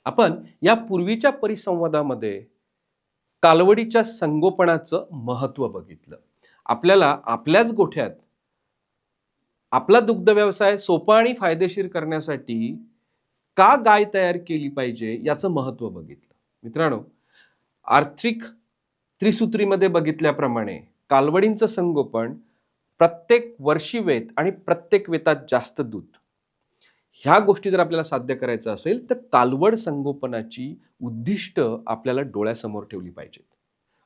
आपण या पूर्वीच्या परिसंवादामध्ये कालवडीच्या संगोपनाचं महत्त्व बघितलं. आपल्याला आपल्याच गोठ्यात आपला दुग्ध व्यवसाय सोपा आणि फायदेशीर करण्यासाठी का गाय तयार केली पाहिजे याचं महत्त्व बघितलं. मित्रांनो, आर्थिक त्रिसूत्रीमध्ये बघितल्याप्रमाणे कालवडींचं संगोपन प्रत्येक वर्षी वेत आणि प्रत्येक वेतात जास्त दूध, ह्या गोष्टी जर आपल्याला साध्य करायचं असेल तर कालवड संगोपनाची उद्दिष्ट आपल्याला डोळ्यासमोर ठेवली पाहिजेत.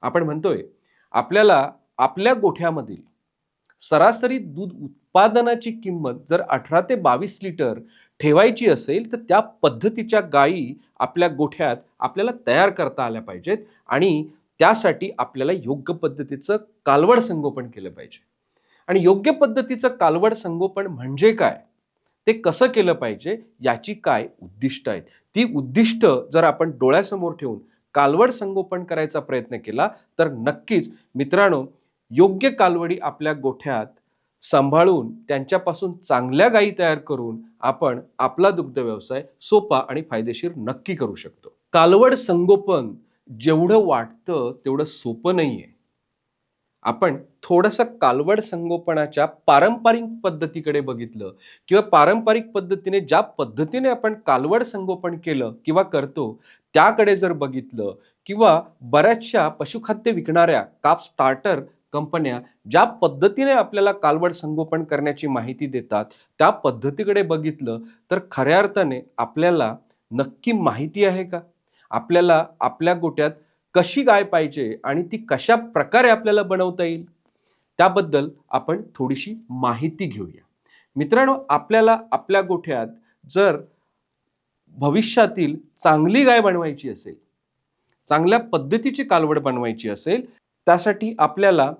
आपण म्हणतोय आपल्याला आपल्या गोठ्यामधील सरासरी दूध उत्पादनाची किंमत जर 18 ते 22 लिटर ठेवायची असेल तर त्या पद्धतीच्या गायी आपल्या गोठ्यात आपल्याला तयार करता आल्या पाहिजेत आणि त्यासाठी आपल्याला योग्य पद्धतीचं कालवड संगोपन केलं पाहिजे. आणि योग्य पद्धतीचं कालवड संगोपन म्हणजे काय, ते कसं केलं पाहिजे, याची काय उद्दिष्ट आहेत, ती उद्दिष्ट जर आपण डोळ्यासमोर ठेवून कालवड संगोपन करायचा प्रयत्न केला तर नक्कीच मित्रांनो, योग्य कालवडी आपल्या गोठ्यात सांभाळून त्यांच्यापासून चांगल्या गायी तयार करून आपण आपला दुग्ध व्यवसाय सोपा आणि फायदेशीर नक्की करू शकतो. कालवड संगोपन जेवढं वाटतं तेवढं सोपं नाहीये. आपण थोडंसं कालवड संगोपनाच्या पारंपरिक पद्धतीकडे बघितलं किंवा पारंपरिक पद्धतीने ज्या पद्धतीने आपण कालवड संगोपन केलं किंवा करतो त्याकडे जर बघितलं किंवा बऱ्याचशा पशुखाद्य विकणाऱ्या काप स्टार्टर कंपन्या ज्या पद्धतीने आपल्याला कालवड संगोपन करण्याची माहिती देतात त्या पद्धतीकडे बघितलं तर खऱ्या अर्थाने आपल्याला नक्की माहिती आहे का, आपल्याला आपल्या गोट्यात कशी गाय पाहिजे आणि ती कशा प्रकारे आपल्याला बनवता येईल, त्याबद्दल आपण थोडीशी माहिती घेऊया. मित्रांनो, आपल्याला आपल्या गोठ्यात जर भविष्यातील चांगली गाय बनवायची असेल, चांगल्या पद्धतीची कालवड बनवायची असेल, त्यासाठी आपल्याला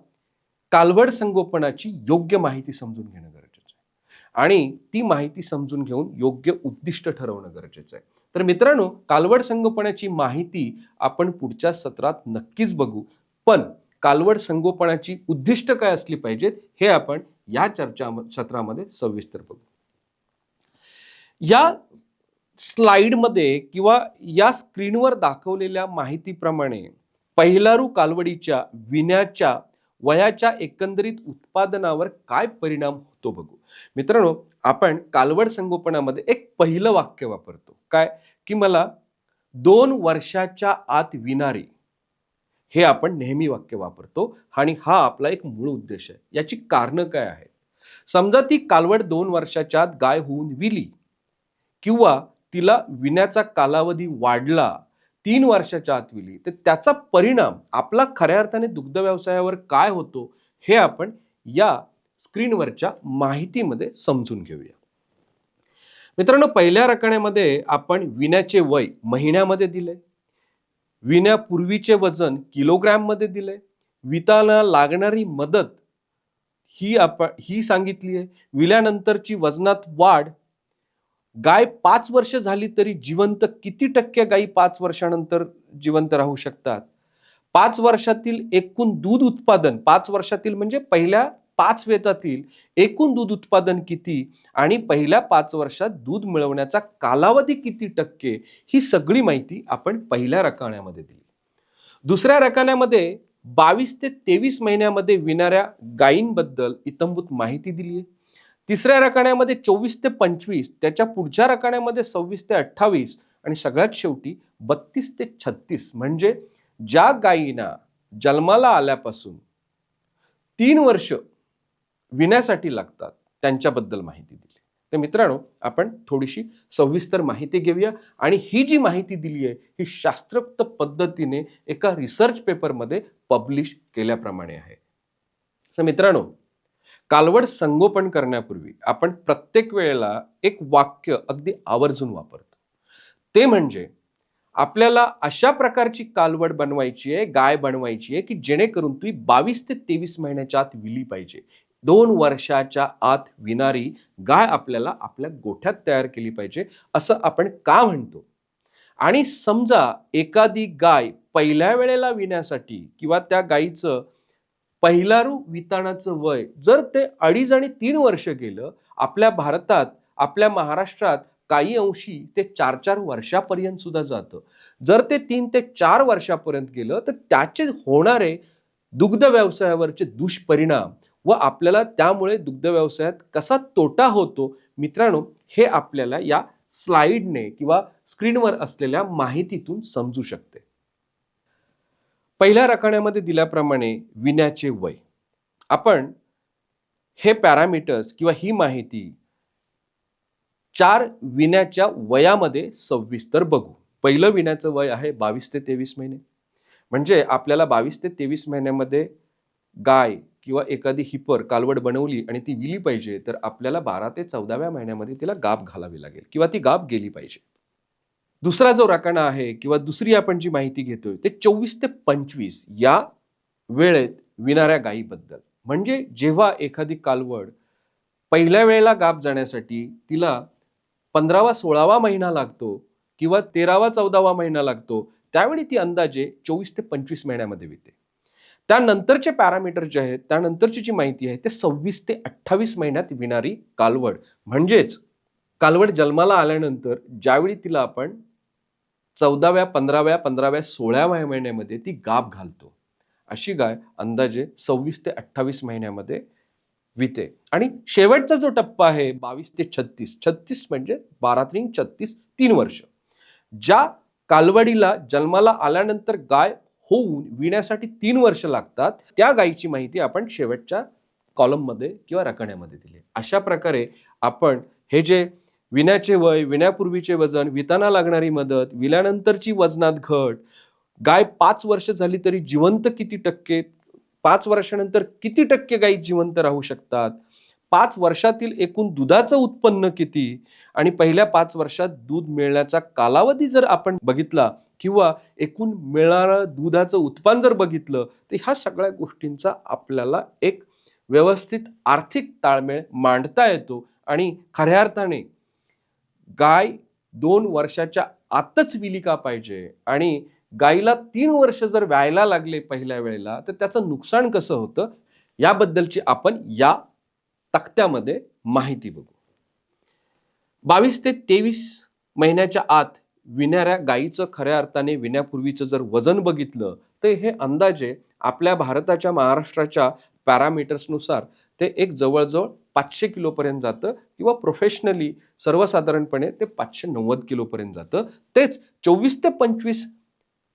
कालवड संगोपनाची योग्य माहिती समजून घेणं गरजेचं आहे आणि ती माहिती समजून घेऊन योग्य उद्दिष्ट ठरवणं गरजेचं आहे. तर मित्रांनो, कालवड संगोपनाची माहिती आपण पुढच्या सत्रात नक्कीच बघू, पण कालवड संगोपनाची उद्दिष्ट काय असली पाहिजेत हे आपण या चर्चा सत्रामध्ये सविस्तर बघू. या स्लाइडमध्ये किंवा या स्क्रीनवर दाखवलेल्या माहितीप्रमाणे पहिलारू कालवडीच्या विण्याच्या वयाच्या एकंदरीत उत्पादनावर काय परिणाम होतो बघू. मित्रांनो, आपण कालवड संगोपनामध्ये एक पहिलं वाक्य वापरतो काय, की मला 2 वर्षाच्या आत विणारी, हे आपण नेहमी वाक्य वापरतो आणि हा आपला एक मूळ उद्देश आहे. याची कारणं काय आहेत, समजा ती कालवड 2 वर्षाच्या आत गाय होऊन विली किंवा तिला विण्याचा कालावधी वाढला, 3 वर्षाच्या आत विली, तर त्याचा परिणाम आपला खऱ्या अर्थाने दुग्ध व्यवसायावर काय होतो हे आपण या स्क्रीनवरच्या माहितीमध्ये समजून घेऊया. मित्रांनो, पहिल्या रकान्यामध्ये आपण विण्याचे वय महिन्यामध्ये दिले, विण्यापूर्वीचे वजन किलोग्रॅम मध्ये दिले, विताला लागणारी मदत ही सांगितली आहे, विल्यानंतरची वजनात वाढ, गाय 5 वर्ष झाली तरी जिवंत किती टक्के गायी 5 वर्षानंतर जिवंत राहू शकतात, 5 वर्षातील एकूण दूध उत्पादन, 5 वर्षातील म्हणजे पहिल्या 5 वेतातील एकूण दूध उत्पादन किती आणि पहिल्या 5 वर्षात दूध मिळवण्याचा कालावधी किती टक्के, ही सगळी माहिती आपण पहिल्या रकान्यामध्ये दिली. दुसऱ्या रकान्यामध्ये 22 ते 23 महिन्यामध्ये विणाऱ्या गायींबद्दल इत्थंभूत माहिती दिली आहे. तिसऱ्या रकान्यामध्ये 24 ते 25, त्याच्या पुढच्या रकान्यामध्ये 26 ते 28 आणि सगळ्यात शेवटी 32 ते 36 म्हणजे ज्या गायींना जन्माला आल्यापासून 3 वर्ष विण्यासाठी लागतात त्यांच्याबद्दल माहिती दिली. तर मित्रांनो, आपण थोडीशी सविस्तर माहिती घेऊया आणि ही जी माहिती दिली आहे ही शास्त्रोक्त पद्धतीने एका रिसर्च पेपरमध्ये पब्लिश केल्याप्रमाणे आहे. तर मित्रांनो, कालवड संगोपन करण्यापूर्वी आपण प्रत्येक वेळेला एक वाक्य अगदी आवर्जून वापरतो, ते म्हणजे आपल्याला अशा प्रकारची कालवड बनवायची आहे, गाय बनवायची आहे की जेणेकरून ती 22 ते 23 महिन्याच्या आत विली पाहिजे. 2 वर्षाच्या आत विणारी गाय आपल्याला आपल्या गोठ्यात तयार केली पाहिजे असं आपण का म्हणतो. आणि समजा एखादी गाय पहिल्या वेळेला विण्यासाठी किंवा त्या गायीचं पहिलारू वितानाचं वय जर ते 2.5 आणि 3 वर्ष गेलं, आपल्या भारतात, आपल्या महाराष्ट्रात काही अंशी ते 4-4 वर्षापर्यंत सुद्धा जातं. जर ते 3 ते 4 वर्षापर्यंत गेलं तर त्याचे होणारे दुग्ध व्यवसायावरचे दुष्परिणाम व आपल्याला त्यामुळे दुग्ध व्यवसायात कसा तोटा होतो, मित्रांनो, हे आपल्याला या स्लाइडने किंवा स्क्रीनवर असलेल्या माहितीतून समजू शकते. पहिल्या रकान्यामध्ये दिल्याप्रमाणे विण्याचे वय. आपण हे पॅरामीटर्स किंवा ही माहिती 4 विण्याच्या वयामध्ये सविस्तर बघू. पहिलं विण्याचं वय आहे 22 ते 23 महिने. म्हणजे आपल्याला 22 ते 23 महिन्यामध्ये गाय किंवा एखादी हिपर कालवड बनवली आणि ती विली पाहिजे, तर आपल्याला 12 ते 14व्या महिन्यामध्ये तिला गाब घालावी लागेल किंवा ती गाब गेली पाहिजे. दुसरा जो रकाना आहे किंवा दुसरी आपण जी माहिती घेतोय ते 24 ते 25 या वेळेत विणाऱ्या गायीबद्दल. म्हणजे जेव्हा एखादी कालवड पहिल्या वेळेला गाब जाण्यासाठी तिला 15वा 16वा महिना लागतो किंवा 13वा 14वा महिना लागतो, त्यावेळी ती अंदाजे 24 ते 25 महिन्यामध्ये विते. त्यानंतरचे पॅरामीटर जे आहेत, त्यानंतरची जी माहिती आहे ते 26 ते 28 महिन्यात विणारी कालवड. म्हणजेच कालवड जन्माला आल्यानंतर ज्यावेळी तिला आपण 14व्या 15व्या 15व्या 16व्या महिन्यामध्ये ती गाब घालतो, अशी गाय अंदाजे 26 ते 28 महिन्यामध्ये विते. आणि शेवटचा जो टप्पा आहे 22 ते 36, 36 म्हणजे 12 त्रिक 36, 3 वर्ष. ज्या कालवडीला जन्माला आल्यानंतर गाय होऊन विण्यासाठी 3 वर्ष लागतात, त्या गायीची माहिती आपण शेवटच्या कॉलममध्ये किंवा रकान्यामध्ये दिली. अशा प्रकारे आपण हे जे विण्याचे वय, विण्यापूर्वीचे वजन, विताना लागणारी मदत, विल्यानंतरची वजनात घट, गाय 5 वर्ष झाली तरी जिवंत किती टक्के, 5 वर्षानंतर किती टक्के गायी जिवंत राहू शकतात, 5 वर्षातील एकूण दुधाचं उत्पन्न किती आणि पहिल्या 5 वर्षात दूध मिळण्याचा कालावधी जर आपण बघितला किंवा एकूण मिळणारं दुधाचं उत्पन्न जर बघितलं, तर ह्या सगळ्या गोष्टींचा आपल्याला एक व्यवस्थित आर्थिक ताळमेळ मांडता येतो. आणि खऱ्या अर्थाने गाय 2 वर्षाच्या आतच विली का पाहिजे आणि गायीला 3 वर्ष जर व्यायला लागले पहिल्या वेळेला, तर त्याचं नुकसान कसं होतं, याबद्दलची आपण या तक्त्यामध्ये माहिती बघू. 22 ते 23 महिन्याच्या आत विणाऱ्या गायीचं खऱ्या अर्थाने विण्यापूर्वीचं जर वजन बघितलं, तर हे अंदाजे आपल्या भारताच्या महाराष्ट्राच्या पॅरामीटर्सनुसार ते एक जवळजवळ 500 किलोपर्यंत जातं किंवा प्रोफेशनली सर्वसाधारणपणे ते 590 किलोपर्यंत जातं. तेच 24 ते 25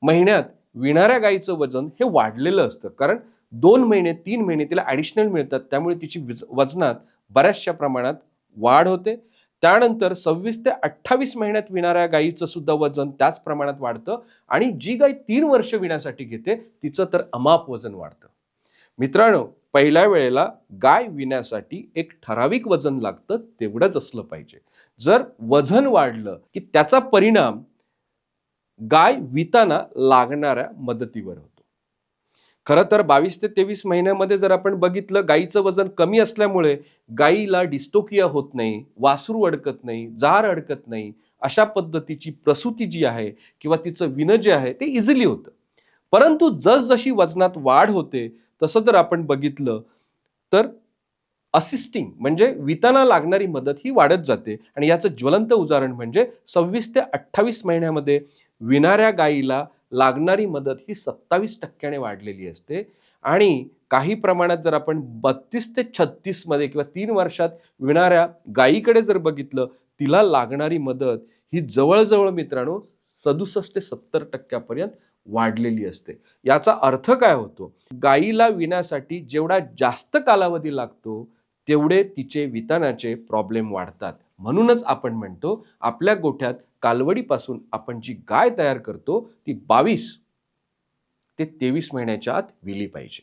महिन्यात विणाऱ्या गायीचं वजन हे वाढलेलं असतं, कारण 2 महिने 3 महिने तिला ॲडिशनल मिळतात, त्यामुळे तिची वजनात बऱ्याचशा प्रमाणात वाढ होते. त्यानंतर 26 ते 28 महिन्यात विणाऱ्या गायीचं सुद्धा वजन त्याच प्रमाणात वाढतं आणि जी गाय 3 वर्ष विण्यासाठी घेते तिचं तर अमाप वजन वाढतं. मित्रांनो, पहिल्या वेळेला गाय विण्यासाठी एक ठराविक वजन लागतं, तेवढंच असलं पाहिजे. जर वजन वाढलं की त्याचा परिणाम गाय विताना लागणाऱ्या मदतीवर होतो. खरं तर 22 ते 23 महिन्यामध्ये जर आपण बघितलं, गायीचं वजन कमी असल्यामुळे गायीला डिस्टोकिया होत नाही, वासरू अडकत नाही, जार अडकत नाही. अशा पद्धतीची प्रसूती जी आहे किंवा तिचं विणं जे आहे ते इझिली होतं. परंतु जसजशी वजनात वाढ होते तसं जर आपण बघितलं तर असिस्टिंग म्हणजे विताना लागणारी मदत ही वाढत जाते. आणि याचं ज्वलंत उदाहरण म्हणजे 26 ते 28 महिन्यामध्ये विणाऱ्या गायीला लागणारी मदत ही 27% वाढलेली असते. आणि काही प्रमाणात जर आपण 32 ते 36 मध्ये किंवा 3 वर्षात विणाऱ्या गायीकडे जर बघितलं, तिला लागणारी मदत ही जवळजवळ मित्रांनो 67 ते 70% वाढलेली असते. याचा अर्थ काय होतो, गायीला विण्यासाठी जेवढा जास्त कालावधी लागतो तेवढे तिचे वितानाचे प्रॉब्लेम वाढतात. म्हणूनच आपण म्हणतो आपल्या गोठ्यात कालवडीपासून आपण जी गाय तयार करतो ती 22 ते 23 महिन्याच्या आत विली पाहिजे.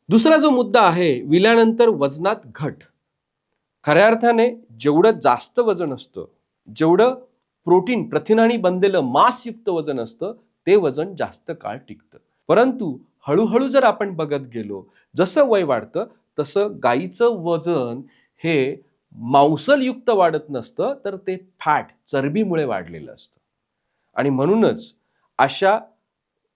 दुसरा जो मुद्दा आहे विल्यानंतर वजनात घट. खऱ्या अर्थाने जेवढं जास्त वजन असतं, जेवढं प्रोटीन प्रथिनांनी बनलेलं मांसयुक्त वजन असतं, ते वजन जास्त काळ टिकतं. परंतु हळूहळू जर आपण बघत गेलो, जसं वय वाढतं तसं गायीचं वजन हे मांसलयुक्त वाढत नसतं, तर ते फॅट चरबीमुळे वाढलेलं असतं. आणि म्हणूनच अशा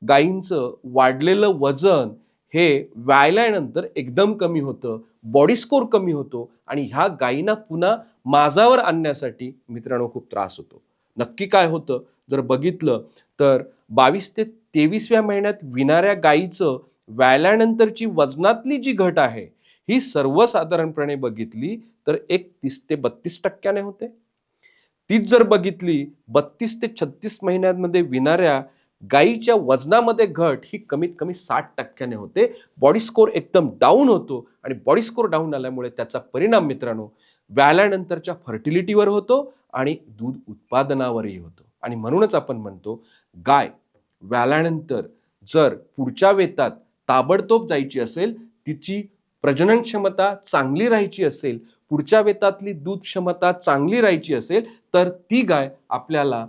गायींचं वाढलेलं वजन हे व्यायल्यानंतर एकदम कमी होतं, बॉडी स्कोर कमी होतो आणि ह्या गायींना पुन्हा माझावर आणण्यासाठी मित्रांनो खूप त्रास होतो. नक्की काय होतं जर बघितलं तर 22 ते 23व्या महिन्यात विणाऱ्या गायीचं व्याल्यानंतरची वजनातली जी घट आहे ही सर्वसाधारणपणे बघितली तर एक 30 ते 32% होते. तीच जर बघितली 32 ते 36 महिन्यांमध्ये विणाऱ्या गायीच्या वजनामध्ये घट ही कमीत कमी 60% होते. बॉडी स्कोर एकदम डाऊन होतो आणि बॉडी स्कोर डाऊन आल्यामुळे त्याचा परिणाम मित्रांनो व्याल्यानंतरच्या फर्टिलिटीवर होतो आणि दूध उत्पादनावरही होतो. आणि म्हणूनच आपण म्हणतो गाय व्याल्यानंतर जर पुढच्या वेतात ताबडतोब जायची असेल, तिची प्रजनन क्षमता चांगली राहायची असेल, पुढच्या वेतातली दूध क्षमता चांगली राहायची असेल, तर ती गाय आपल्याला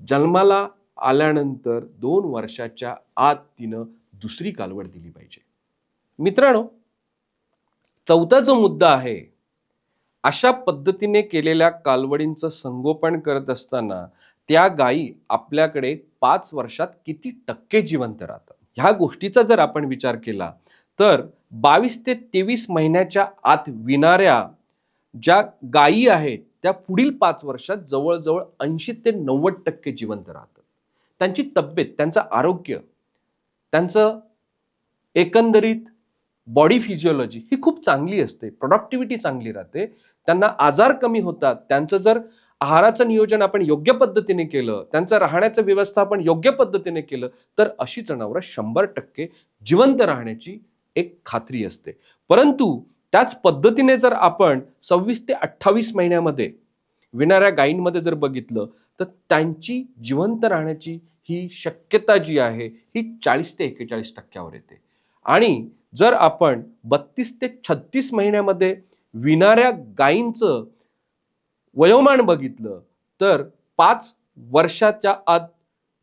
जन्माला आल्यानंतर 2 वर्षाच्या आत तिनं दुसरी कालवड दिली पाहिजे. मित्रांनो, चौथा जो मुद्दा आहे, अशा पद्धतीने केलेल्या कालवडींचं संगोपन करत असताना त्या गायी आपल्याकडे 5 वर्षात किती टक्के जिवंत राहतात. ह्या गोष्टीचा जर आपण विचार केला तर 22 ते 23 महिन्याच्या आत विणाऱ्या ज्या गायी आहेत त्या पुढील 5 वर्षात जवळजवळ 80 ते 90% जिवंत राहतात. त्यांची तब्येत, त्यांचं आरोग्य, त्यांचं एकंदरीत बॉडी फिजिओलॉजी ही खूप चांगली असते, प्रोडक्टिव्हिटी चांगली राहते, त्यांना आजार कमी होतात. त्यांचं जर आहाराचं नियोजन आपण योग्य पद्धतीने केलं, त्यांचं राहण्याचं व्यवस्थापन योग्य पद्धतीने केलं तर अशी जनावरं 100% जिवंत राहण्याची एक खात्री असते. परंतु त्याच पद्धतीने जर आपण 26 ते 28 महिन्यामध्ये विणाऱ्या गायींमध्ये जर बघितलं तर त्यांची जिवंत राहण्याची ही शक्यता जी आहे ही 40 ते 41% येते. आणि जर आपण 32 ते 36 महिन्यामध्ये विणाऱ्या गायींचं वयोमान बघितलं तर 5 वर्षाच्या आत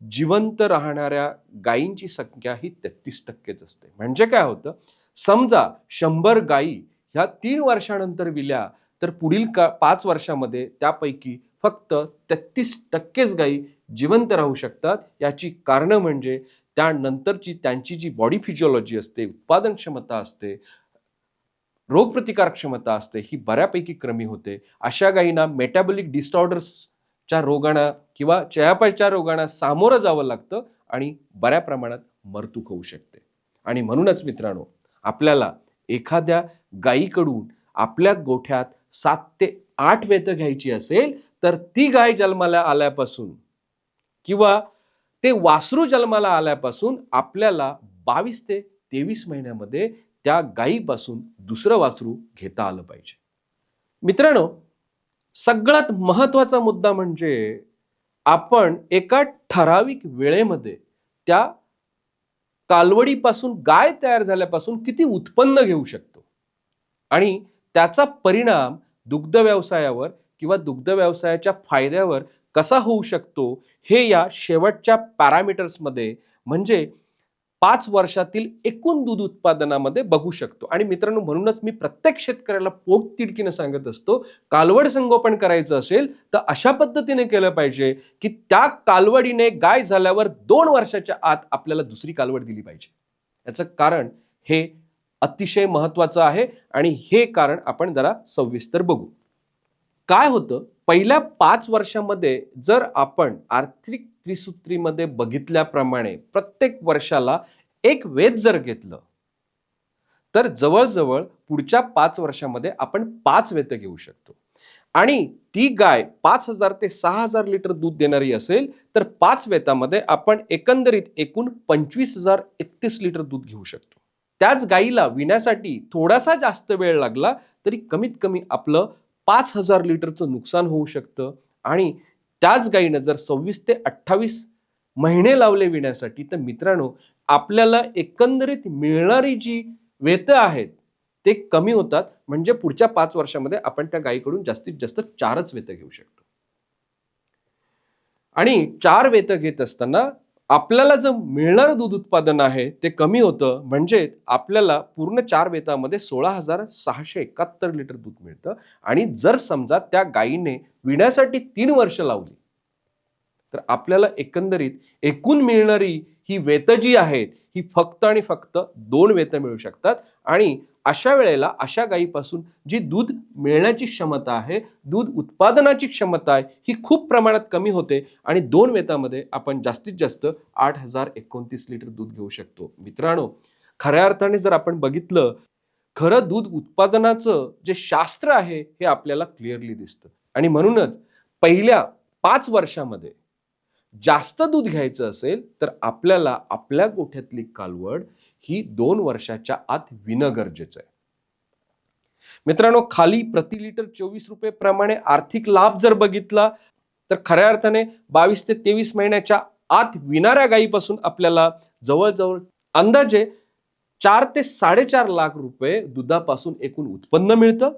जिवंत राहणाऱ्या गायींची संख्या ही 33%च असते. म्हणजे काय होतं, समजा 100 गायी ह्या 3 वर्षानंतर विल्या तर पुढील 5 वर्षामध्ये त्यापैकी फक्त 33%च गायी जिवंत राहू शकतात. याची कारणं म्हणजे त्यानंतरची त्यांची जी बॉडी फिजिओलॉजी असते, उत्पादन क्षमता असते, रोगप्रतिकार क्षमता असते ही बऱ्यापैकी कमी होते. अशा गायींना मेटाबॉलिक डिसऑर्डर्सच्या रोगांना किंवा चयापचय रोगांना सामोरं जावं लागतं आणि बऱ्या प्रमाणात मृत्यू होऊ शकते. आणि म्हणूनच मित्रांनो, आपल्याला एखाद्या गायीकडून आपल्या गोठ्यात 7 ते 8 वेतं घ्यायची असेल तर ती गाय जन्माला आल्यापासून किंवा ते वासरू जन्माला आल्यापासून आपल्याला 22 ते 23 महिन्यामध्ये त्या गायीपासून दुसरं वासरू घेता आलं पाहिजे. मित्रांनो, सगळ्यात महत्वाचा मुद्दा म्हणजे आपण एका ठराविक वेळेमध्ये त्या कालवडीपासून गाय तयार झाल्यापासून किती उत्पन्न घेऊ शकतो आणि त्याचा परिणाम दुग्ध व्यवसायावर किंवा दुग्ध व्यवसायाच्या फायद्यावर कसा होऊ शकतो हे या शेवटच्या पॅरामीटर्समध्ये म्हणजे 5 वर्षातील एकूण दूध उत्पादनामध्ये बघू शकतो. आणि मित्रांनो, म्हणूनच मी प्रत्येक शेतकऱ्याला पोट तिडकीने सांगत असतो, कालवड संगोपन करायचं असेल तर अशा पद्धतीने केलं पाहिजे की त्या कालवडीने गाय झाल्यावर 2 वर्षाच्या आत आपल्याला दुसरी कालवड दिली पाहिजे. याचं कारण हे अतिशय महत्वाचं आहे आणि हे कारण आपण जरा सविस्तर बघू. काय होतं, पहिल्या 5 वर्षामध्ये जर आपण आर्थिक त्रिसूत्रीमध्ये बघितल्याप्रमाणे प्रत्येक वर्षाला एक वेत जर घेतलं तर जवळजवळ पुढच्या 5 वर्षामध्ये आपण 5 वेत घेऊ शकतो. आणि ती गाय 5000 ते 6000 लिटर दूध देणारी असेल तर 5 वेतामध्ये आपण एकंदरीत एकूण 25031 लिटर दूध घेऊ शकतो. त्याच गायीला विण्यासाठी थोडासा जास्त वेळ लागला तरी कमीत कमी आपलं 5000 लिटरचं नुकसान होऊ शकतं. आणि त्याच गायीनं जर 26 ते 28 महिने लावले विण्यासाठी तर मित्रांनो, आपल्याला एकंदरीत मिळणारी जी वेतं आहेत ते कमी होतात. म्हणजे पुढच्या 5 वर्षामध्ये आपण त्या गायीकडून जास्तीत जास्त 4च वेतं घेऊ शकतो. आणि 4 वेतं घेत असताना आपल्याला जे मिळणारं दूध उत्पादन आहे ते कमी होतं. म्हणजे आपल्याला पूर्ण 4 वेतामध्ये 16671 लिटर दूध मिळतं. आणि जर समजा त्या गायीने विण्यासाठी 3 वर्ष लावली तर आपल्याला एकंदरीत एकूण मिळणारी ही वेतं जी आहेत ही फक्त आणि फक्त 2 वेतं मिळू शकतात. आणि अशा वेळेला अशा गायीपासून जी दूध मिळण्याची क्षमता आहे, दूध उत्पादनाची क्षमता आहे, ही खूप प्रमाणात कमी होते आणि 2 वेतामध्ये आपण जास्तीत जास्त 8029 लिटर दूध घेऊ शकतो. मित्रांनो, खऱ्या अर्थाने जर आपण बघितलं, खरं दूध उत्पादनाचं जे शास्त्र आहे हे आपल्याला क्लिअरली दिसतं आणि म्हणूनच पहिल्या 5 वर्षामध्ये जास्त दूध घ्यायचं असेल तर आपल्याला आपल्या गोठ्यातली कालवड ही 2 वर्षाच्या आत विणं गरजेचं आहे. मित्रांनो, खाली प्रति लिटर 24 रुपये प्रमाणे आर्थिक लाभ जर बघितला तर खऱ्या अर्थाने 22 ते 23 महिन्याच्या आत विणाऱ्या गायीपासून आपल्याला जवळजवळ अंदाजे 4 ते 4.5 लाख रुपये दुधापासून एकूण उत्पन्न मिळतं.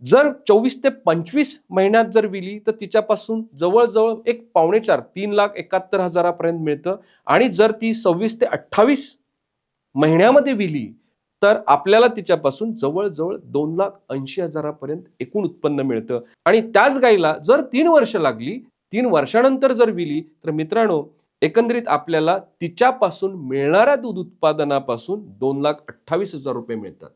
जर 24 ते 25 महिन्यात जर विली तर तिच्यापासून जवळजवळ एक 3,71,000 मिळतं आणि जर ती 26 ते 28 महिन्यामध्ये विली तर आपल्याला तिच्यापासून जवळजवळ 2,80,000 एकूण उत्पन्न मिळतं. आणि त्याच गायीला जर 3 वर्ष लागली, 3 वर्षानंतर जर विली तर मित्रांनो, एकंदरीत आपल्याला तिच्यापासून मिळणाऱ्या दूध उत्पादनापासून 2,28,000 रुपये मिळतात.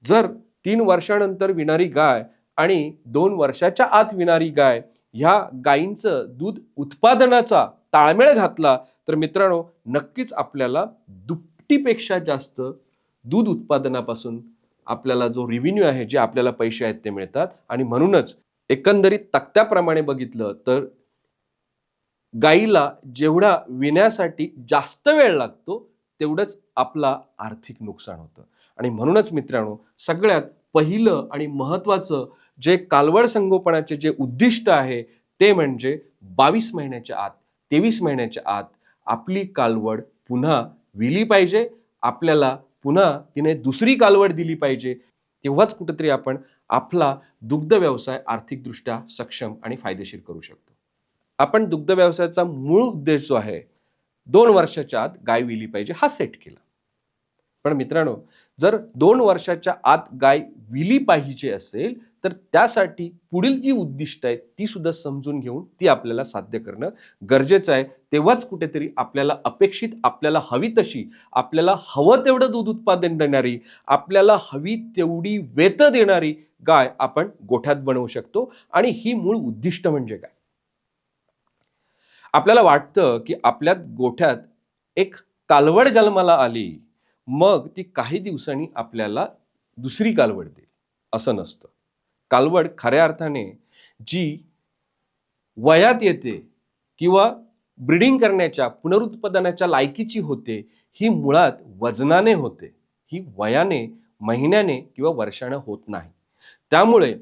जर 3 वर्षानंतर विणारी गाय आणि 2 वर्षाच्या आत विणारी गाय ह्या गायींचं दूध उत्पादनाचा ताळमेळ घातला तर मित्रांनो, नक्कीच आपल्याला दुपटीपेक्षा जास्त दूध उत्पादनापासून आपल्याला जो रेव्हेन्यू आहे, जे आपल्याला पैसे आहेत ते मिळतात. आणि म्हणूनच एकंदरीत तक्त्याप्रमाणे बघितलं तर गायीला जेवढा विण्यासाठी जास्त वेळ लागतो तेवढंच आपला आर्थिक नुकसान होतं. आणि म्हणूनच मित्रांनो, सगळ्यात पहिलं आणि महत्त्वाचं जे कालवड संगोपनाचे जे उद्दिष्ट आहे ते म्हणजे 22 महिन्याच्या आत, 23 महिन्याच्या आत आपली कालवड पुन्हा विली पाहिजे, आपल्याला पुन्हा तिने दुसरी कालवड दिली पाहिजे. तेव्हाच कुठेतरी आपण आपला दुग्ध व्यवसाय आर्थिकदृष्ट्या सक्षम आणि फायदेशीर करू शकतो. आपण दुग्ध व्यवसायाचा मूळ उद्देश जो आहे 2 वर्षाच्या आत गाय विली पाहिजे हा सेट केला. पण मित्रांनो, जर 2 वर्षाच्या आत गाय विली पाहिजे असेल तर त्यासाठी पुढील जी उद्दिष्ट आहेत ती सुद्धा समजून घेऊन ती आपल्याला साध्य करणं गरजेचं आहे. तेव्हाच कुठेतरी आपल्याला अपेक्षित, आपल्याला हवी तशी, आपल्याला हवं तेवढं दूध उत्पादन देणारी, आपल्याला हवी तेवढी वेत देणारी गाय आपण गोठ्यात बनवू शकतो. आणि ही मूळ उद्दिष्ट म्हणजे काय? आपल्याला वाटतं की आपल्या गोठ्यात एक कालवड जन्माला आली, मग ती काही दिवसांनी आपल्याला दुसरी कालवड देईल, असं नसतं. कालवड खऱ्या अर्थाने जी वयात येते किंवा ब्रीडिंग करण्याच्या, पुनरुत्पादनाच्या लायकीची होते, ही मुळात वजनाने होते. ही वयाने, महिन्याने किंवा वर्षाने होत नाही. त्यामुळे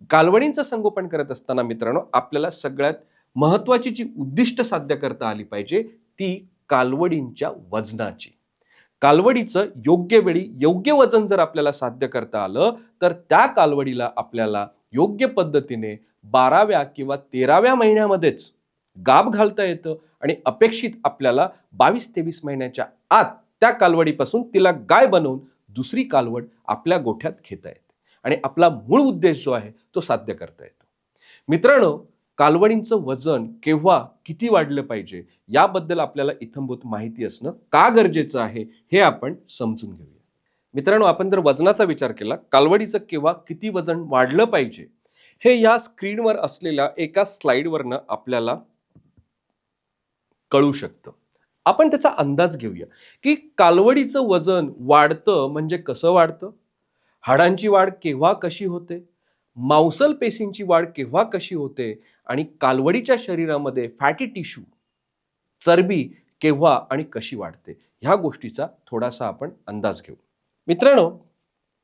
कालवडींचं संगोपन करत असताना मित्रांनो, आपल्याला सगळ्यात महत्त्वाची जी उद्दिष्ट साध्य करता आली पाहिजे ती कालवडींच्या वजनाची. कालवडीचं योग्य वेळी योग्य वजन जर आपल्याला साध्य करता आलं तर त्या कालवडीला आपल्याला योग्य पद्धतीने 12व्या किंवा 13व्या महिन्यामध्येच गाभ घालता येतं आणि अपेक्षित आपल्याला 22-23 महिन्याच्या आत त्या कालवडीपासून तिला गाय बनवून दुसरी कालवड आपल्या गोठ्यात घेता येते आणि आपला मूळ उद्देश जो आहे तो साध्य करता येतो. मित्रांनो, कालवडींचं वजन केव्हा किती वाढलं पाहिजे याबद्दल आपल्याला इत्थंभूत माहिती असणं का गरजेचं आहे हे आपण समजून घेऊया. मित्रांनो, आपण जर वजनाचा विचार केला, कालवडीचं केव्हा किती वजन वाढलं पाहिजे हे या स्क्रीनवर असलेल्या एका स्लाइडवरनं आपल्याला कळू शकतं. आपण त्याचा अंदाज घेऊया की कालवडीचं वजन वाढतं म्हणजे कसं वाढतं, हाडांची वाढ केव्हा कशी होते, मांसल पेशींची वाढ केव्हा कशी होते आणि कालवडीच्या शरीरामध्ये फॅटी टिश्यू, चरबी केव्हा आणि कशी वाढते, ह्या गोष्टीचा थोडासा आपण अंदाज घेऊ. मित्रांनो,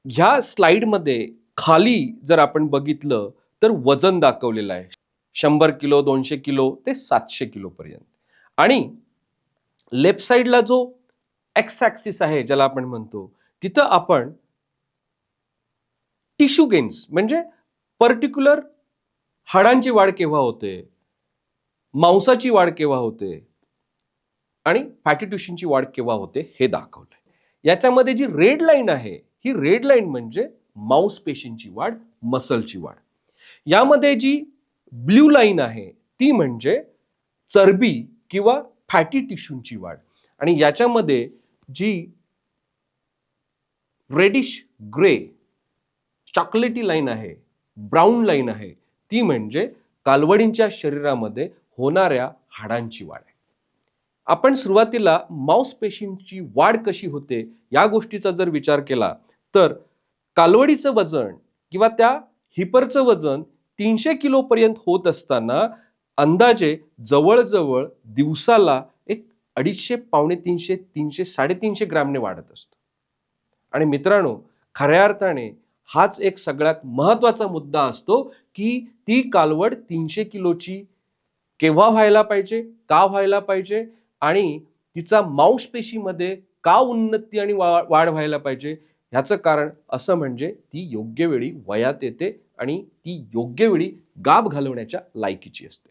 ह्या स्लाइडमध्ये खाली जर आपण बघितलं तर वजन दाखवलेलं आहे 100 किलो, 200 किलो ते 700 किलो पर्यंत. आणि लेफ्ट साइडला जो एक्स ॲक्सिस आहे ज्याला आपण म्हणतो, तिथं आपण टिश्यू गेन्स म्हणजे पर्टिक्युलर हाडांची वाढ केव्हा होते, मांसाची वाढ केव्हा होते आणि फॅटी टिश्यूची वाढ केव्हा होते हे दाखवलंय. याच्यामध्ये जी रेड लाईन आहे ही रेड लाईन म्हणजे मांसपेशींची वाढ, मसलची वाढ. यामध्ये जी ब्ल्यू लाईन आहे ती म्हणजे चरबी किंवा फॅटी टिश्यूची वाढ. आणि याच्यामध्ये जी रेडिश ग्रे चॉकलेटी लाईन आहे, ब्राऊन लाईन आहे, ती म्हणजे कालवडींच्या शरीरामध्ये होणाऱ्या हाडांची वाढ आहे. आपण सुरुवातीला मांसपेशींची वाढ कशी होते या गोष्टीचा जर विचार केला तर कालवडीचं वजन किंवा त्या हिपरचं वजन 300 किलो पर्यंत होत असताना अंदाजे जवळजवळ दिवसाला एक 250, 350, 300, 350 ग्रॅमने वाढत असतं. आणि मित्रांनो, खऱ्या अर्थाने हाच एक सगळ्यात महत्वाचा मुद्दा असतो की ती कालवड 300 किलोची केव्हा व्हायला पाहिजे, का व्हायला पाहिजे आणि तिचा मांसपेशीमध्ये का उन्नती आणि वाढ व्हायला पाहिजे. ह्याचं कारण असं म्हणजे ती योग्य वेळी वयात येते आणि ती योग्य वेळी गाभ घालवण्याच्या लायकीची असते.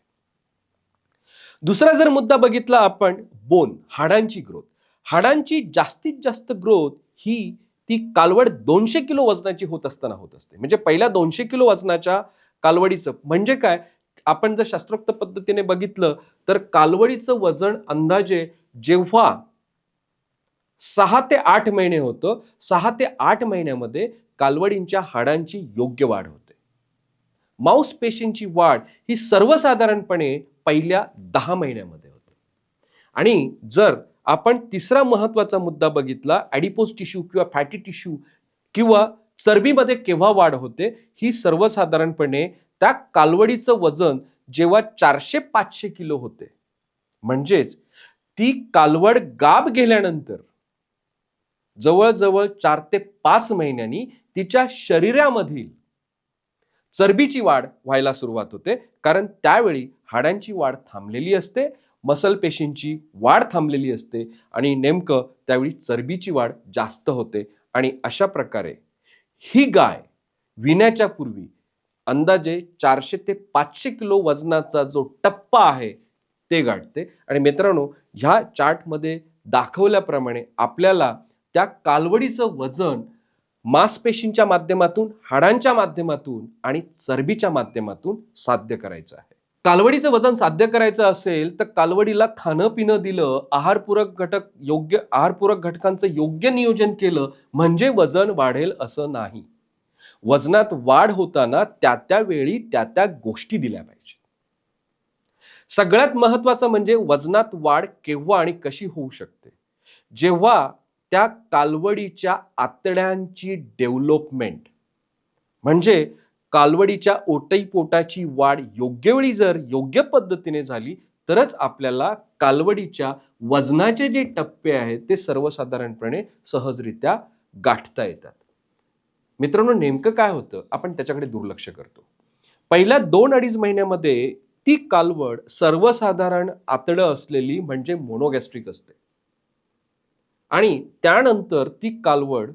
दुसरा जर मुद्दा बघितला आपण, बोन, हाडांची ग्रोथ. हाडांची जास्तीत जास्त ग्रोथ ही ती कालवड 200 किलो वजनाची होत असताना होत असते. म्हणजे पहिल्या 200 किलो वजनाच्या कालवडीचं म्हणजे काय, आपण जर शास्त्रोक्त पद्धतीने बघितलं तर कालवडीचं वजन अंदाजे जेव्हा 6 ते 8 महिने होतं, 6 ते 8 महिन्यामध्ये कालवडींच्या हाडांची योग्य वाढ होते. मांसपेशींची वाढ ही सर्वसाधारणपणे पहिल्या 10 महिन्यामध्ये होते. आणि जर आपण तिसरा महत्वाचा मुद्दा बघितला, ॲडिपोज टिश्यू किंवा फॅटी टिश्यू किंवा चरबीमध्ये केव्हा वाढ होते, ही सर्वसाधारणपणे त्या कालवडीचं वजन जेव्हा 400-500 किलो होते, म्हणजेच ती कालवड गाभ गेल्यानंतर जवळजवळ 4 ते 5 महिन्यांनी तिच्या शरीरामधील चरबीची वाढ व्हायला सुरुवात होते. कारण त्यावेळी हाडांची वाढ थांबलेली असते, मसल पेशींची वाढ थांबलेली असते आणि नेमकं त्यावेळी चरबीची वाढ जास्त होते. आणि अशा प्रकारे ही गाय विण्याच्या पूर्वी अंदाजे 400 ते 500 किलो वजनाचा जो टप्पा आहे ते गाठते. आणि मित्रांनो, ह्या चार्टमध्ये दाखवल्याप्रमाणे आपल्याला त्या कालवडीचं वजन मांसपेशींच्या माध्यमातून, हाडांच्या माध्यमातून आणि चरबीच्या माध्यमातून साध्य करायचं आहे. कालवडीचं वजन साध्य करायचं असेल तर कालवडीला खाणं पिणं दिलं, आहारपूरक घटकांचं योग्य नियोजन केलं म्हणजे वजन वाढेल असं नाही. वजनात वाढ होताना त्या वेळी त्या गोष्टी दिल्या पाहिजे. सगळ्यात महत्वाचं म्हणजे वजनात वाढ केव्हा आणि कशी होऊ शकते, जेव्हा त्या कालवडीच्या आतड्यांची डेव्हलपमेंट म्हणजे कालवडीच्या ओटीपोटाची वाढ योग्य वेळी जर योग्य पद्धतीने झाली तरच आपल्याला कालवडीच्या वजनाचे जे टप्पे आहेत ते सर्वसाधारणपणे सहजरित्या गाठता येतात. मित्रांनो, नेमकं काय होतं आपण त्याच्याकडे दुर्लक्ष करतो. पहिल्या 2-2.5 महिन्यामध्ये ती कालवड सर्वसाधारण आतडं असलेली म्हणजे मोनोगॅस्ट्रिक असते आणि त्यानंतर ती कालवड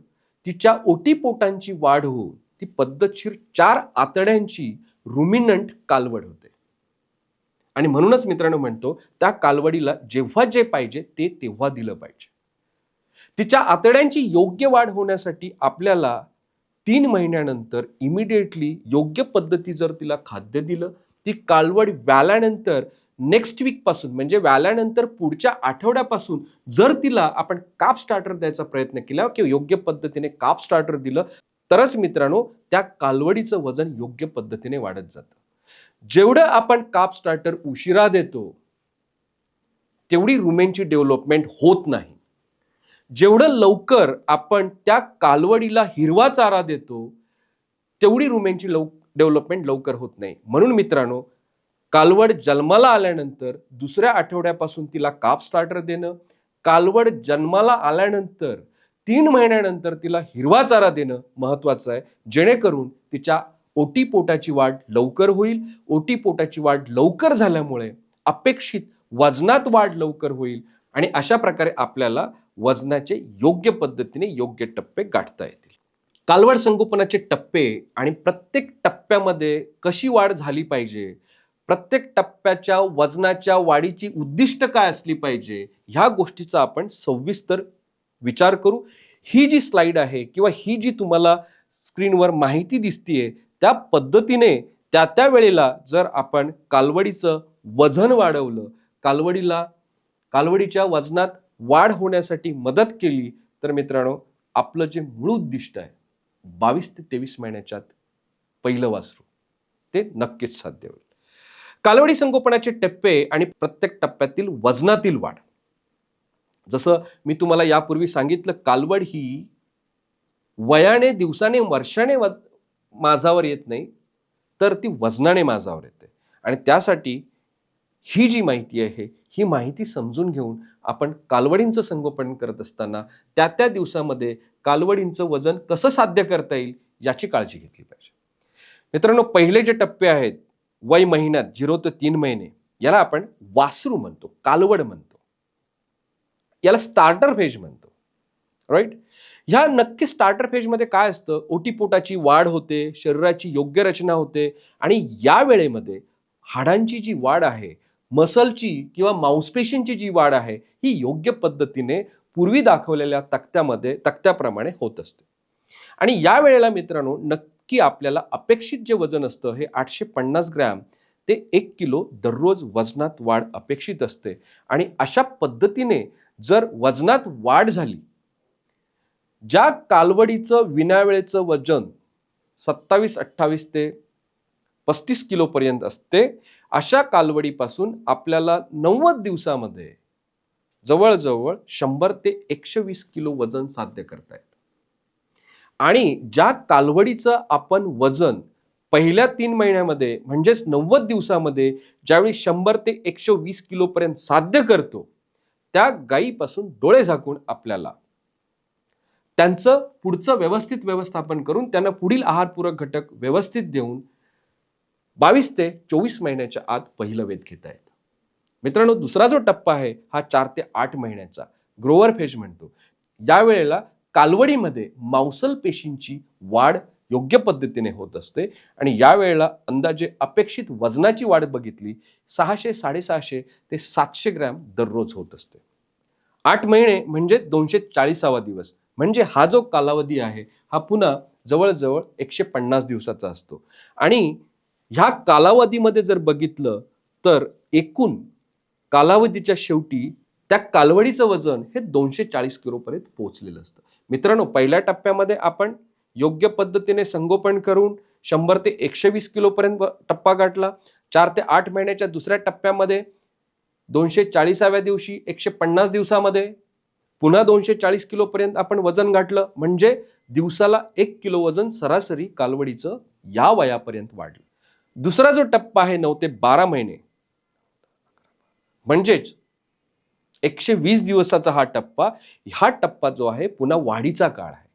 तिच्या ओटीपोटांची वाढ होऊन ती पद्धतशीर 4 आतड्यांची रुमिनंट कालवड होते. आणि म्हणूनच मित्रांनो म्हणतो, त्या कालवडीला जेव्हा जे पाहिजे ते तेव्हा दिलं पाहिजे. तिच्या आतड्यांची योग्य वाढ होण्यासाठी आपल्याला 3 महिन्यानंतर इमिडिएटली योग्य पद्धती जर तिला खाद्य दिलं, ती कालवड व्याल्यानंतर नेक्स्ट वीक पासून म्हणजे व्याल्यानंतर पुढच्या आठवड्यापासून जर तिला आपण काप स्टार्टर द्यायचा प्रयत्न केला किंवा योग्य पद्धतीने काप स्टार्टर दिलं तरच मित्रांनो त्या कालवडीचं वजन योग्य पद्धतीने वाढत जातं. जेवढं आपण काप स्टार्टर उशिरा देतो तेवढी रुमेनची डेव्हलपमेंट होत नाही. जेवढं लवकर आपण त्या कालवडीला हिरवा चारा देतो तेवढी रुमेनची डेव्हलपमेंट लवकर होत नाही. म्हणून मित्रांनो, कालवड जन्माला आल्यानंतर दुसऱ्या आठवड्यापासून तिला काप स्टार्टर देणं, कालवड जन्माला आल्यानंतर 3 महिन्यानंतर तिला हिरवा चारा देणं महत्वाचं आहे, जेणेकरून तिच्या ओटीपोटाची वाढ लवकर होईल. ओटीपोटाची वाढ लवकर झाल्यामुळे अपेक्षित वजनात वाढ लवकर होईल आणि अशा प्रकारे आपल्याला वजनाचे योग्य पद्धतीने योग्य टप्पे गाठता येतील. कालवड संगोपनाचे टप्पे आणि प्रत्येक टप्प्यामध्ये कशी वाढ झाली पाहिजे, प्रत्येक टप्प्याच्या वजनाच्या वाढीची उद्दिष्ट काय असली पाहिजे, ह्या गोष्टीचा आपण सविस्तर विचार करू. ही जी स्लाइड आहे किंवा ही जी तुम्हाला स्क्रीनवर माहिती दिसतीये त्या पद्धतीने त्या वेळेला जर आपण कालवडीचं वजन वाढवलं, कालवडीच्या वजनात वाढ होण्यासाठी मदत केली तर मित्रांनो आपलं जे मूळ उद्दिष्ट आहे 22 ते 23 महिन्याच्यात पहिलं वासरू ते नक्कीच साध्य होईल. कालवडी संगोपनाचे टप्पे आणि प्रत्येक टप्प्यातील वजनातील वाढ. जसं मी तुम्हाला यापूर्वी सांगितलं, कालवड ही वयाने, दिवसाने, वर्षाने माझावर येत नाही, तर ती वजनाने माझावर येते. आणि त्यासाठी ही जी माहिती आहे, ही माहिती समजून घेऊन आपण कालवडींचं संगोपन करत असताना त्या त्या दिवसामध्ये कालवडींचं वजन कसं साध्य करता येईल याची काळजी घेतली पाहिजे. मित्रांनो, पहिले जे टप्पे आहेत वय महिन्यात 0 ते 3 महिने, याला आपण वासरू म्हणतो, कालवड म्हणतो, याला स्टार्टर फेज म्हणतो. राईट. ह्या नक्की स्टार्टर फेजमध्ये काय असतं, ओटीपोटाची वाढ होते, शरीराची योग्य रचना होते आणि या वेळेमध्ये हाडांची जी वाढ आहे, मसलची किंवा मांसपेशींची जी वाढ आहे, ही योग्य पद्धतीने पूर्वी दाखवलेल्या तक्त्याप्रमाणे होत असते. आणि या वेळेला मित्रांनो, नक्की आपल्याला अपेक्षित जे वजन असतं हे 850 ग्रॅम ते 1 किलो दररोज वजनात वाढ अपेक्षित असते. आणि अशा पद्धतीने जर वजनात वाढ झाली, ज्या कालवडीचं विनावेळेचं वजन 27-28 ते 35 किलो पर्यंत असते, अशा कालवडीपासून आपल्याला 90 दिवसामध्ये जवळजवळ 100 ते 120 किलो वजन साध्य करता येतं. आणि ज्या कालवडीचं आपण वजन पहिल्या 3 महिन्यामध्ये म्हणजेच 90 दिवसामध्ये ज्यावेळी 100 ते 120 किलो पर्यंत साध्य करतो, त्या गायीपासून डोळे झाकून आपल्याला त्यांचं पुढचं व्यवस्थित व्यवस्थापन करून त्यांना पुढील आहारपूरक घटक व्यवस्थित देऊन 22 ते 24 महिन्याच्या आत पहिलं वेद घेता येतं. मित्रांनो, दुसरा जो टप्पा आहे हा 4 ते 8 महिन्याचा ग्रोवर फेज म्हणतो. या वेळेला कालवडीमध्ये मांसल पेशींची वाढ योग्य पद्धतीने होत असते आणि या वेळेला अंदाजे अपेक्षित वजनाची वाढ बघितली 600, 650 ते 700 ग्रॅम दररोज होत असते. 8 महिने म्हणजे 240वा दिवस, म्हणजे हा जो कालावधी आहे हा पुन्हा जवळजवळ 150 दिवसाचा असतो. आणि ह्या कालावधीमध्ये जर बघितलं तर एकूण कालावधीच्या शेवटी त्या कालवडीचं वजन हे 240 किलो पर्यंत पोहोचलेलं असतं. मित्रांनो, पहिल्या टप्प्यामध्ये आपण योग्य पद्धतीने संगोपन करून 100 ते 120 किलो पर्यंत टप्पा गाठला. 4 ते 8 महिन्याच्या दुसऱ्या टप्प्यामध्ये 240व्या दिवशी 150 दिवसामध्ये पुन्हा 240 किलो पर्यंत आपण वजन गाठलं, म्हणजे दिवसाला 1 किलो वजन सरासरी कालवडीचं या वयापर्यंत वाढलं. दुसरा जो टप्पा आहे 9 ते 12 महिने, म्हणजेच 120 दिवसाचा हा टप्पा जो आहे पुन्हा वाढीचा काळ आहे.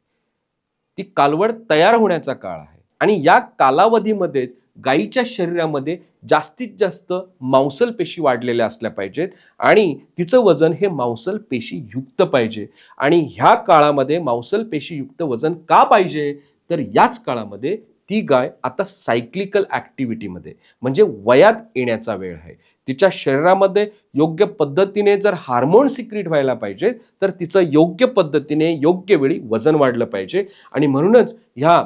ती कालवड तयार होण्याचा काळ आहे. आणि या कालावधीमध्ये गायीच्या शरीरामध्ये जास्तीत जास्त मांसल पेशी वाढलेल्या असल्या पाहिजेत आणि तिचं वजन हे मांसल पेशी युक्त पाहिजे. आणि ह्या काळामध्ये मांसल पेशी युक्त वजन का पाहिजे, तर याच काळामध्ये ती गाय आता सायक्लिकल ऍक्टिव्हिटीमध्ये म्हणजे वयात येण्याचा वेळ आहे. तिच्या शरीरामध्ये योग्य पद्धतीने जर हार्मोन सिक्रीट व्हायला पाहिजे, तर तिचं योग्य पद्धतीने योग्य वेळी वजन वाढलं पाहिजे. आणि म्हणूनच ह्या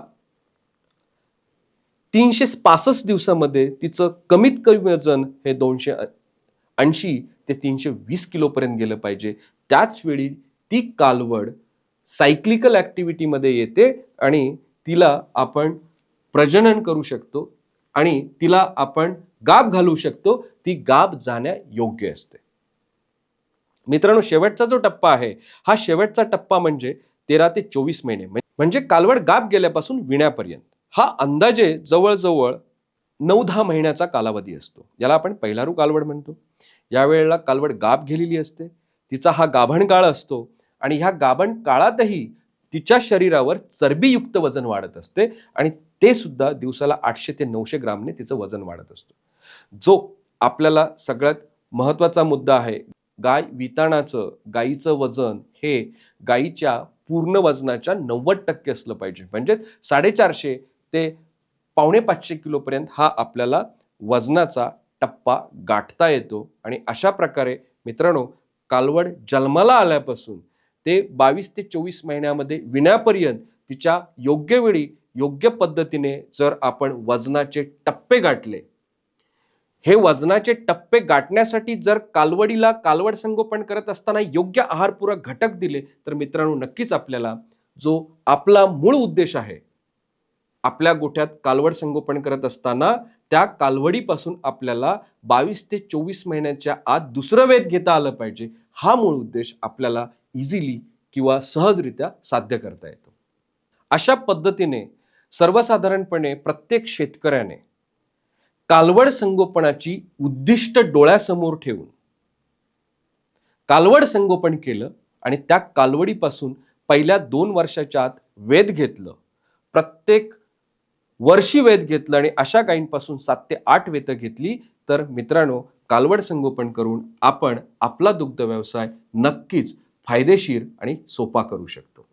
365 दिवसामध्ये तिचं कमीत कमी वजन हे 280 ते 320 किलो पर्यंत गेलं पाहिजे. त्याच वेळी ती कालवड सायक्लिकल ऍक्टिव्हिटीमध्ये येते आणि तिला आपण प्रजनन करू शकतो आणि तिला आपण गाभ घालू शकतो. ती गाभ जाण्या योग्य असते. मित्रांनो, शेवटचा जो टप्पा आहे हा शेवटचा टप्पा म्हणजे 13 ते 24 महिने, म्हणजे कालवड गाभ गेल्यापासून विण्यापर्यंत. हा अंदाजे जवळजवळ 9-10 महिन्याचा कालावधी असतो. याला आपण पहिलारू कालवड म्हणतो. यावेळेला कालवड गाभ गेलेली असते, तिचा हा गाभण काळ असतो आणि ह्या गाभण काळातही तिच्या शरीरावर चरबीयुक्त वजन वाढत असते आणि ते सुद्धा दिवसाला 800 ते 900 ग्रामने तिचं वजन वाढत असतं. जो आपल्याला सगळ्यात महत्वाचा मुद्दा आहे, गाय वितानाचं गायीचं वजन हे गायीच्या पूर्ण वजनाच्या 90% असलं पाहिजे. म्हणजे 450 ते 450 किलो पर्यंत हा आपल्याला वजनाचा टप्पा गाठता येतो. आणि अशा प्रकारे मित्रांनो, कालवड जन्माला आल्यापासून ते 22 ते 24 महिन्यामध्ये विण्यापर्यंत तिच्या योग्य वेळी योग्य पद्धतीने जर आपण वजनाचे टप्पे गाठले, हे वजनाचे टप्पे गाठण्यासाठी जर कालवडीला कालवड संगोपन करत असताना योग्य आहारपूरक घटक दिले, तर मित्रांनो नक्कीच आपल्याला जो आपला मूळ उद्देश आहे, आपल्या गोठ्यात कालवड संगोपन करत असताना त्या कालवडीपासून आपल्याला 22 ते 24 महिन्यांच्या आत दुसरं वेद घेता आलं पाहिजे, हा मूळ उद्देश आपल्याला इझिली किंवा सहजरित्या साध्य करता येतो. अशा पद्धतीने सर्वसाधारणपणे प्रत्येक शेतकऱ्याने कालवड संगोपनाची उद्दिष्ट डोळ्यासमोर ठेवून कालवड संगोपन केलं आणि त्या कालवडीपासून पहिल्या 2 वर्षाच्या आत वेध घेतलं, प्रत्येक वर्षी वेध घेतलं आणि अशा गायींपासून 7 ते 8 वेतं घेतली, तर मित्रांनो, कालवड संगोपन करून आपण आपला दुग्ध व्यवसाय नक्कीच फायदेशीर आणि सोपा करू शकतो.